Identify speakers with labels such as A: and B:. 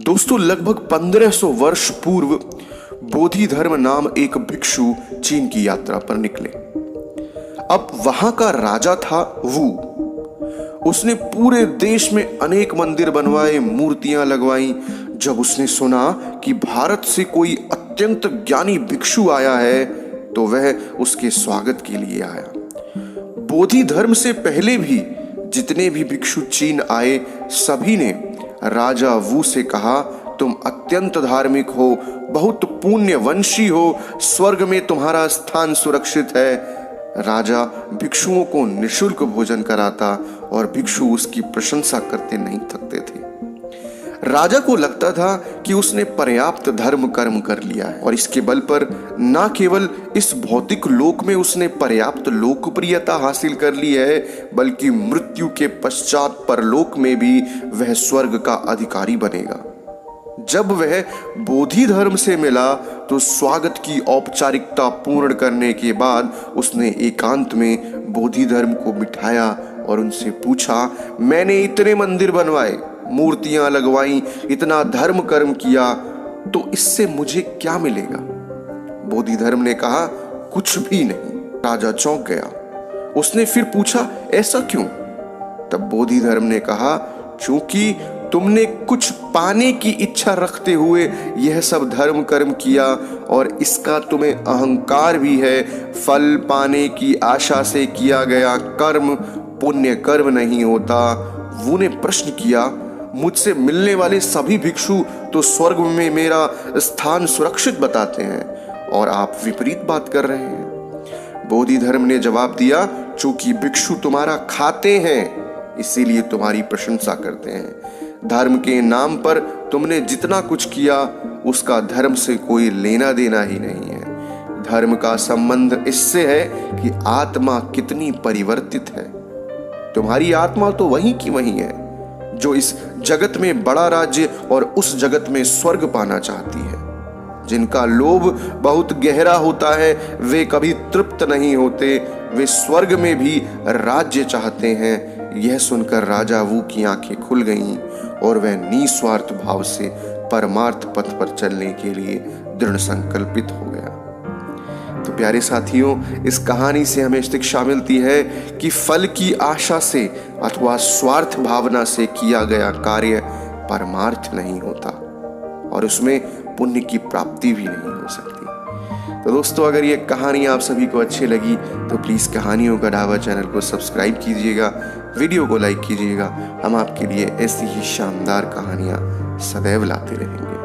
A: दोस्तों, लगभग 1500 वर्ष पूर्व बोधि धर्म नाम एक भिक्षु चीन की यात्रा पर निकले। अब वहां का राजा था वू। उसने पूरे देश में अनेक मंदिर बनवाए, मूर्तियां लगवाई। जब उसने सुना कि भारत से कोई अत्यंत ज्ञानी भिक्षु आया है तो वह उसके स्वागत के लिए आया। बोधि धर्म से पहले भी जितने भी भिक्षु चीन आए, सभी ने राजा वू से कहा, तुम अत्यंत धार्मिक हो, बहुत पुण्यवंशी हो, स्वर्ग में तुम्हारा स्थान सुरक्षित है। राजा भिक्षुओं को निःशुल्क भोजन कराता और भिक्षु उसकी प्रशंसा करते नहीं थकते थे। राजा को लगता था कि उसने पर्याप्त धर्म कर्म कर लिया है और इसके बल पर न केवल इस भौतिक लोक में उसने पर्याप्त लोकप्रियता हासिल कर ली है, बल्कि मृत्यु के पश्चात परलोक में भी वह स्वर्ग का अधिकारी बनेगा। जब वह बोधि धर्म से मिला तो स्वागत की औपचारिकता पूर्ण करने के बाद उसने एकांत में बोधि धर्म को बिठाया और उनसे पूछा, मैंने इतने मंदिर बनवाए, मूर्तियां लगवाई, इतना धर्म कर्म किया, तो इससे मुझे क्या मिलेगा? बोधि धर्म ने कहा, कुछ भी नहीं। राजा चौंक गया। उसने फिर पूछा, ऐसा क्यों? तब बोधि धर्म ने कहा, चूंकि तुमने कुछ पाने की इच्छा रखते हुए यह सब धर्म कर्म किया और इसका तुम्हें अहंकार भी है। फल पाने की आशा से किया गया कर्म पुण्य कर्म नहीं होता। वो ने प्रश्न किया, मुझसे मिलने वाले सभी भिक्षु तो स्वर्ग में मेरा स्थान सुरक्षित बताते हैं और आप विपरीत बात कर रहे हैं। बोधि धर्म ने जवाब दिया, चूंकि भिक्षु तुम्हारा खाते हैं इसीलिए तुम्हारी प्रशंसा करते हैं। धर्म के नाम पर तुमने जितना कुछ किया उसका धर्म से कोई लेना देना ही नहीं है। धर्म का संबंध इससे है कि आत्मा कितनी परिवर्तित है। तुम्हारी आत्मा तो वहीं की वहीं है जो इस जगत में बड़ा राज्य और उस जगत में स्वर्ग पाना चाहती है। जिनका लोभ बहुत गहरा होता है वे कभी तृप्त नहीं होते, वे स्वर्ग में भी राज्य चाहते हैं। यह सुनकर राजा वू की आंखें खुल गईं और वह निस्वार्थ भाव से परमार्थ पथ पर चलने के लिए दृढ़ संकल्पित हो गया। तो प्यारे साथियों, इस कहानी से हमें शिक्षा मिलती है कि फल की आशा से अथवा स्वार्थ भावना से किया गया कार्य परमार्थ नहीं होता और उसमें पुण्य की प्राप्ति भी नहीं हो सकती। तो दोस्तों, अगर ये कहानी आप सभी को अच्छी लगी तो प्लीज़ कहानियों का ढाबा चैनल को सब्सक्राइब कीजिएगा, वीडियो को लाइक कीजिएगा। हम आपके लिए ऐसी ही शानदार कहानियाँ सदैव लाते रहेंगे।